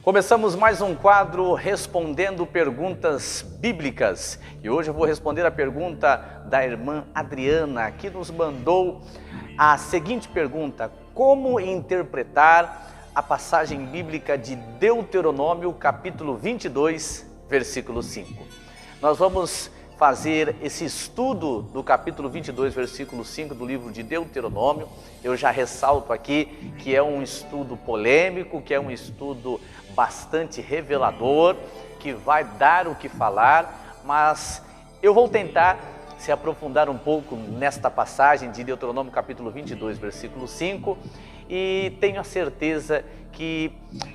Começamos mais um quadro respondendo perguntas bíblicas. E hoje eu vou responder a pergunta da irmã Adriana, que nos mandou a seguinte pergunta: como interpretar a passagem bíblica de Deuteronômio, capítulo 22, versículo 5? Nós vamos fazer esse estudo do capítulo 22, versículo 5 do livro de Deuteronômio. Eu já ressalto aqui que é um estudo polêmico, que é um estudo bastante revelador, que vai dar o que falar, mas eu vou tentar se aprofundar um pouco nesta passagem de Deuteronômio capítulo 22, versículo 5, e tenho a certeza que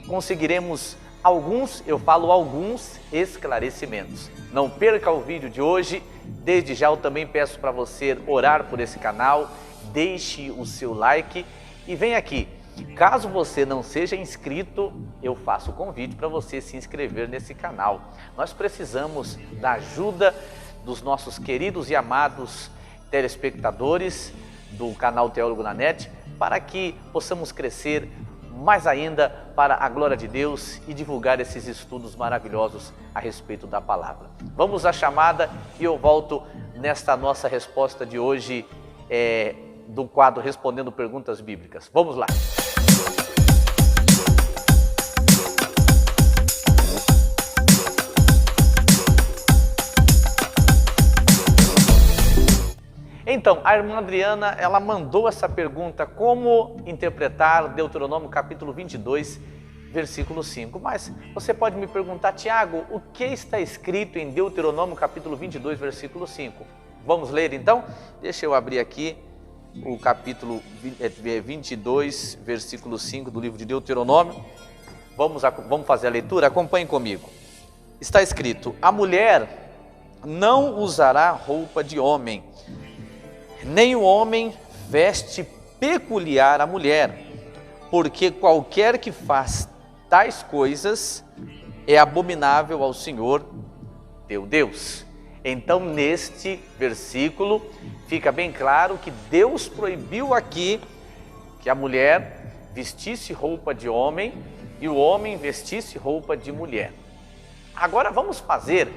conseguiremos alguns esclarecimentos. Não perca o vídeo de hoje. Desde já eu também peço para você orar por esse canal, deixe o seu like e vem aqui. Caso você não seja inscrito, eu faço o convite para você se inscrever nesse canal. Nós precisamos da ajuda dos nossos queridos e amados telespectadores do canal Teólogo na Net, para que possamos crescer mais ainda para a glória de Deus e divulgar esses estudos maravilhosos a respeito da palavra. Vamos à chamada e eu volto nesta nossa resposta de hoje do quadro Respondendo Perguntas Bíblicas. Vamos lá! Então, a irmã Adriana, ela mandou essa pergunta: como interpretar Deuteronômio capítulo 22, versículo 5. Mas você pode me perguntar: Tiago, o que está escrito em Deuteronômio capítulo 22, versículo 5? Vamos ler então? Deixa eu abrir aqui o capítulo 22, versículo 5 do livro de Deuteronômio. Vamos fazer a leitura? Acompanhe comigo. Está escrito: a mulher não usará roupa de homem, nem o homem veste peculiar à mulher, porque qualquer que faz tais coisas é abominável ao Senhor teu Deus. Então, neste versículo, fica bem claro que Deus proibiu aqui que a mulher vestisse roupa de homem e o homem vestisse roupa de mulher. Agora vamos fazer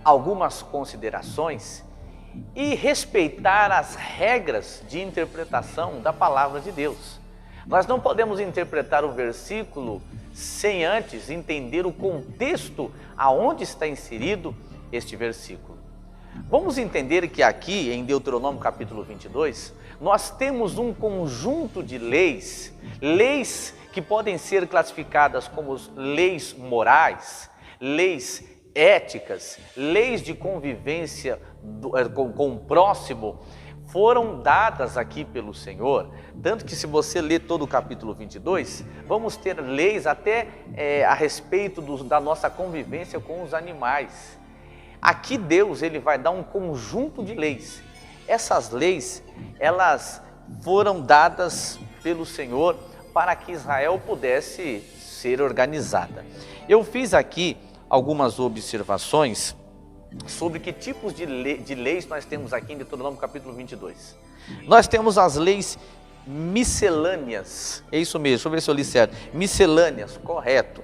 algumas considerações e respeitar as regras de interpretação da palavra de Deus. Nós não podemos interpretar o versículo sem antes entender o contexto aonde está inserido este versículo. Vamos entender que aqui em Deuteronômio capítulo 22, nós temos um conjunto de leis que podem ser classificadas como leis morais, leis éticas, leis de convivência com o próximo, foram dadas aqui pelo Senhor. Tanto que, se você ler todo o capítulo 22, vamos ter leis até a respeito da nossa convivência com os animais. Aqui Deus ele vai dar um conjunto de leis. Essas leis, elas foram dadas pelo Senhor para que Israel pudesse ser organizada. Eu fiz aqui algumas observações sobre que tipos de leis nós temos aqui em Deuteronômio capítulo 22. Nós temos as leis miscelâneas, é isso mesmo, deixa eu ver se eu li certo, miscelâneas, correto.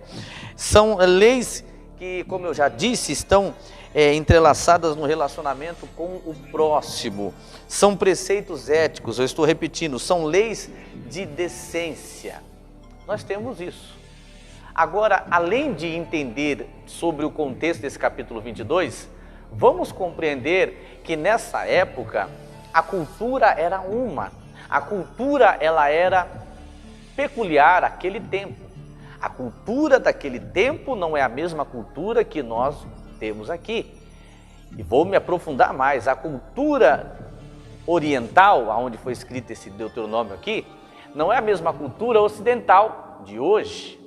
São leis que, como eu já disse, estão entrelaçadas no relacionamento com o próximo. São preceitos éticos, eu estou repetindo, são leis de decência. Nós temos isso. Agora, além de entender sobre o contexto desse capítulo 22, vamos compreender que nessa época a cultura era uma. A cultura ela era peculiar àquele tempo. A cultura daquele tempo não é a mesma cultura que nós temos aqui. E vou me aprofundar mais. A cultura oriental, onde foi escrito esse Deuteronômio aqui, não é a mesma cultura ocidental de hoje.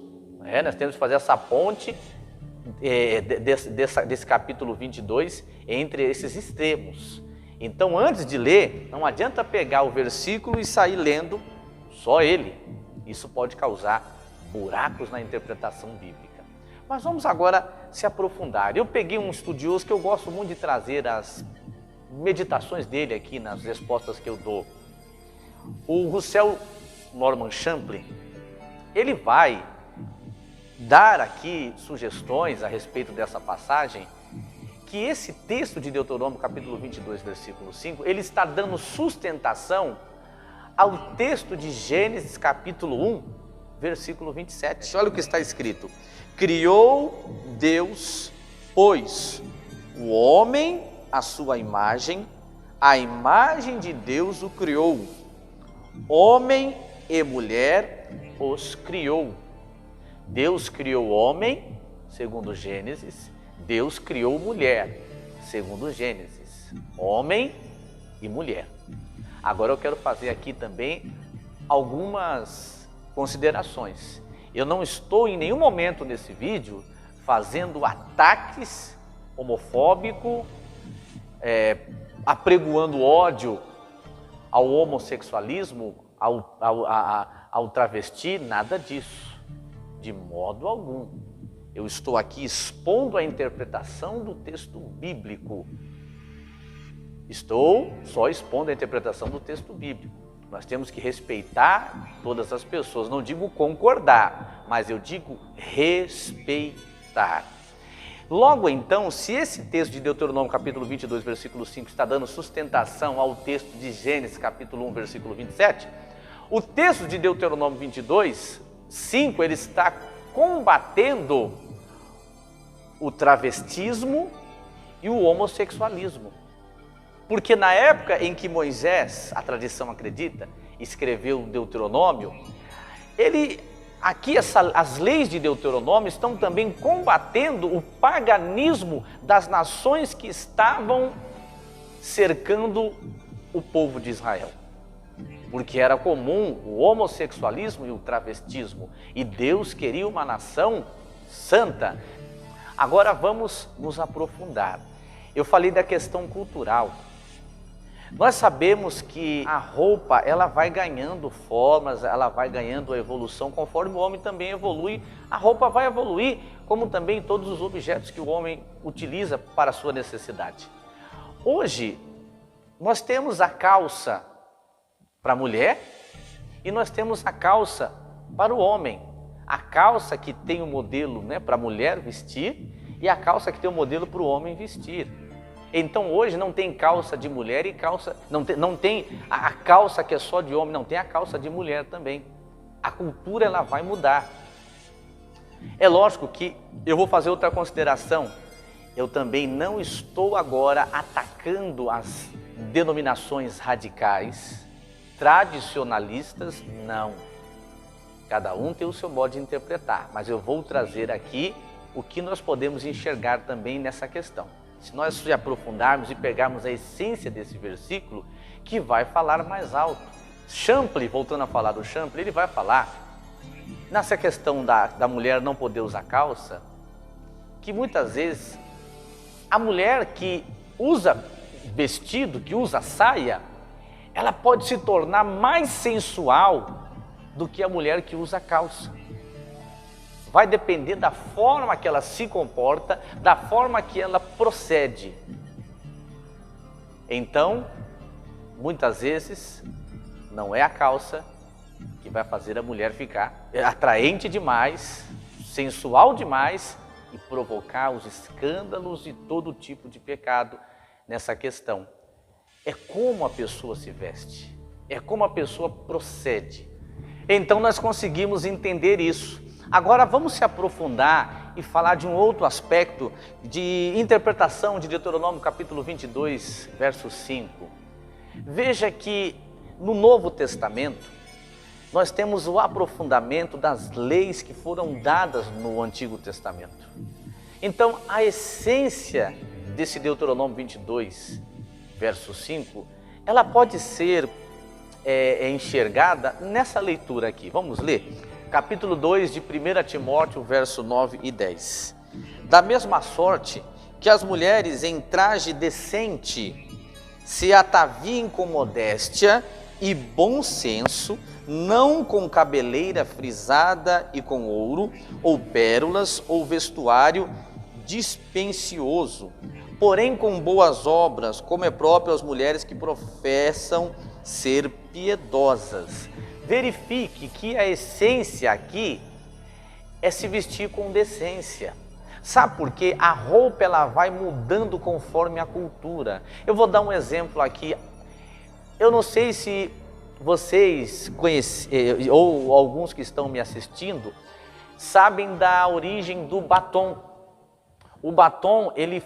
Nós temos que fazer essa ponte desse capítulo 22 entre esses extremos. Então, antes de ler, não adianta pegar o versículo e sair lendo só ele. Isso pode causar buracos na interpretação bíblica. Mas vamos agora se aprofundar. Eu peguei um estudioso que eu gosto muito de trazer as meditações dele aqui nas respostas que eu dou. O Russell Norman Champlin, ele vai dar aqui sugestões a respeito dessa passagem, que esse texto de Deuteronômio capítulo 22, versículo 5, ele está dando sustentação ao texto de Gênesis capítulo 1, versículo 27. Olha o que está escrito: criou Deus, pois, o homem à sua imagem, a imagem de Deus o criou, homem e mulher os criou. Deus criou o homem, segundo Gênesis, Deus criou mulher, segundo Gênesis, homem e mulher. Agora eu quero fazer aqui também algumas considerações. Eu não estou em nenhum momento nesse vídeo fazendo ataques homofóbicos, apregoando ódio ao homossexualismo, ao travesti, nada disso, de modo algum. Eu estou aqui expondo a interpretação do texto bíblico. Estou só expondo a interpretação do texto bíblico. Nós temos que respeitar todas as pessoas. Não digo concordar, mas eu digo respeitar. Logo então, se esse texto de Deuteronômio capítulo 22, versículo 5 está dando sustentação ao texto de Gênesis capítulo 1, versículo 27, o texto de Deuteronômio 22, 5, ele está combatendo o travestismo e o homossexualismo. Porque na época em que Moisés, a tradição acredita, escreveu o Deuteronômio, as leis de Deuteronômio estão também combatendo o paganismo das nações que estavam cercando o povo de Israel. Porque era comum o homossexualismo e o travestismo, e Deus queria uma nação santa. Agora vamos nos aprofundar. Eu falei da questão cultural. Nós sabemos que a roupa, ela vai ganhando formas, ela vai ganhando a evolução, conforme o homem também evolui, a roupa vai evoluir, como também todos os objetos que o homem utiliza para a sua necessidade. Hoje, nós temos a calça para a mulher e nós temos a calça para o homem. A calça que tem o modelo, para a mulher vestir, e a calça que tem o modelo para o homem vestir. Então hoje não tem calça de mulher e calça, não tem a calça que é só de homem, não tem a calça de mulher também. A cultura ela vai mudar. É lógico que eu vou fazer outra consideração. Eu também não estou agora atacando as denominações radicais, tradicionalistas, não. Cada um tem o seu modo de interpretar, mas eu vou trazer aqui o que nós podemos enxergar também nessa questão. Se nós se aprofundarmos e pegarmos a essência desse versículo, que vai falar mais alto. Champlin, voltando a falar do Champlin, ele vai falar nessa questão da mulher não poder usar calça, que muitas vezes a mulher que usa vestido, que usa saia, ela pode se tornar mais sensual do que a mulher que usa calça. Vai depender da forma que ela se comporta, da forma que ela procede. Então, muitas vezes, não é a calça que vai fazer a mulher ficar atraente demais, sensual demais e provocar os escândalos e todo tipo de pecado nessa questão. É como a pessoa se veste, é como a pessoa procede. Então nós conseguimos entender isso. Agora vamos se aprofundar e falar de um outro aspecto de interpretação de Deuteronômio capítulo 22, verso 5. Veja que no Novo Testamento nós temos o aprofundamento das leis que foram dadas no Antigo Testamento. Então a essência desse Deuteronômio 22, verso 5, ela pode ser enxergada nessa leitura aqui. Vamos ler? Capítulo 2 de 1 Timóteo, verso 9 e 10. Da mesma sorte que as mulheres em traje decente se ataviem com modéstia e bom senso, não com cabeleira frisada e com ouro, ou pérolas, ou vestuário dispensioso, porém com boas obras, como é próprio às mulheres que professam ser piedosas. Verifique que a essência aqui é se vestir com decência. Sabe por quê? A roupa ela vai mudando conforme a cultura. Eu vou dar um exemplo aqui. Eu não sei se vocês conhecem, ou alguns que estão me assistindo, sabem da origem do batom. O batom ele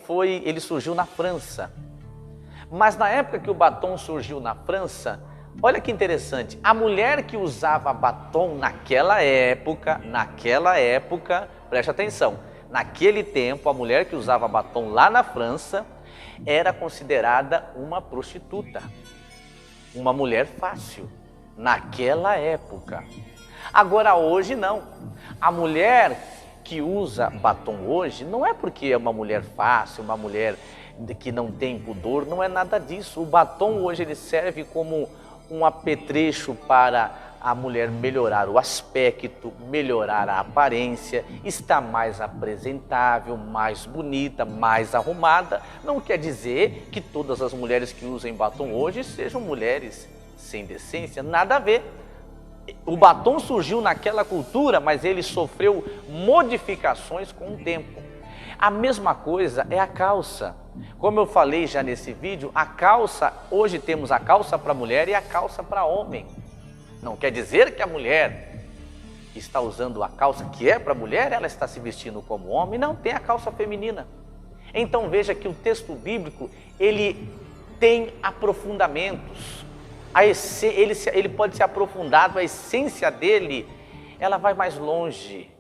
surgiu na França. Mas na época que o batom surgiu na França, olha que interessante, a mulher que usava batom naquela época, preste atenção, naquele tempo, a mulher que usava batom lá na França era considerada uma prostituta, uma mulher fácil, naquela época. Agora hoje não, a mulher que usa batom hoje não é porque é uma mulher fácil, uma mulher que não tem pudor, não é nada disso. O batom hoje ele serve como um apetrecho para a mulher melhorar o aspecto, melhorar a aparência, estar mais apresentável, mais bonita, mais arrumada. Não quer dizer que todas as mulheres que usam batom hoje sejam mulheres sem decência, nada a ver. O batom surgiu naquela cultura, mas ele sofreu modificações com o tempo. A mesma coisa é a calça. Como eu falei já nesse vídeo, a calça, hoje temos a calça para mulher e a calça para homem. Não quer dizer que a mulher que está usando a calça que é para mulher, ela está se vestindo como homem. Não, tem a calça feminina. Então veja que o texto bíblico, ele tem aprofundamentos. Ele pode ser aprofundado, a essência dele, ela vai mais longe.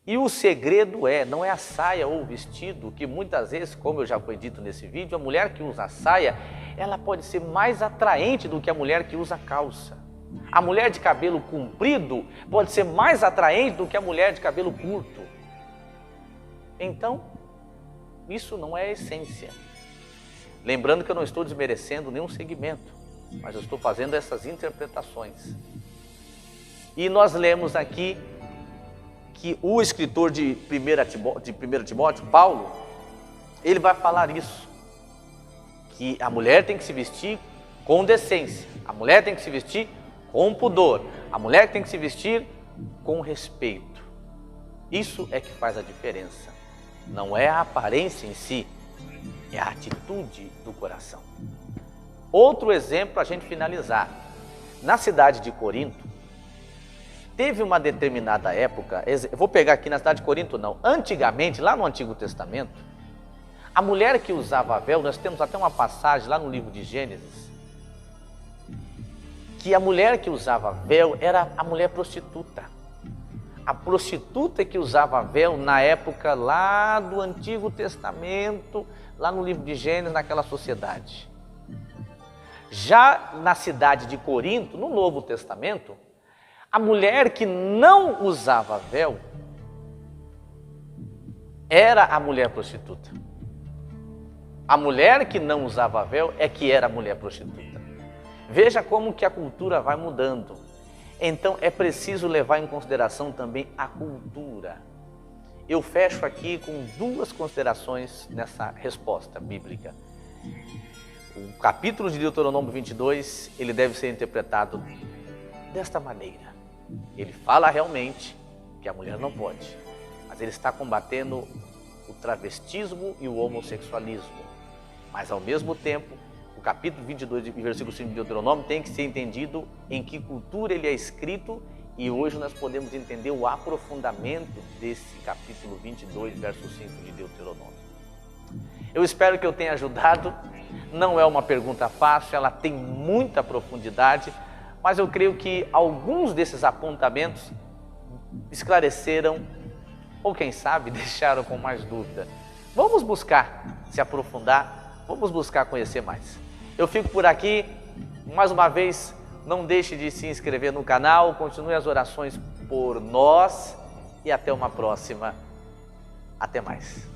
E o segredo não é a saia ou o vestido, que muitas vezes, como eu já foi dito nesse vídeo, a mulher que usa saia, ela pode ser mais atraente do que a mulher que usa calça. A mulher de cabelo comprido pode ser mais atraente do que a mulher de cabelo curto. Então, isso não é a essência. Lembrando que eu não estou desmerecendo nenhum segmento, mas eu estou fazendo essas interpretações. E nós lemos aqui que o escritor de 1 Timóteo, Paulo, ele vai falar isso, que a mulher tem que se vestir com decência, a mulher tem que se vestir com pudor, a mulher tem que se vestir com respeito. Isso é que faz a diferença, não é a aparência em si, é a atitude do coração. Outro exemplo para a gente finalizar, na cidade de Corinto, teve uma determinada época, eu vou pegar aqui na cidade de Corinto não, antigamente, lá no Antigo Testamento, a mulher que usava véu, nós temos até uma passagem lá no livro de Gênesis, que a mulher que usava véu era a mulher prostituta. A prostituta que usava véu na época lá do Antigo Testamento, lá no livro de Gênesis, naquela sociedade. Já na cidade de Corinto, no Novo Testamento, a mulher que não usava véu era a mulher prostituta. A mulher que não usava véu é que era a mulher prostituta. Veja como que a cultura vai mudando. Então é preciso levar em consideração também a cultura. Eu fecho aqui com duas considerações nessa resposta bíblica. O capítulo de Deuteronômio 22, ele deve ser interpretado desta maneira. Ele fala realmente que a mulher não pode, mas ele está combatendo o travestismo e o homossexualismo. Mas ao mesmo tempo, o capítulo 22, versículo 5 de Deuteronômio tem que ser entendido em que cultura ele é escrito, e hoje nós podemos entender o aprofundamento desse capítulo 22, verso 5 de Deuteronômio. Eu espero que eu tenha ajudado. Não é uma pergunta fácil, ela tem muita profundidade, mas eu creio que alguns desses apontamentos esclareceram, ou quem sabe deixaram com mais dúvida. Vamos buscar se aprofundar, vamos buscar conhecer mais. Eu fico por aqui, mais uma vez, não deixe de se inscrever no canal, continue as orações por nós e até uma próxima. Até mais.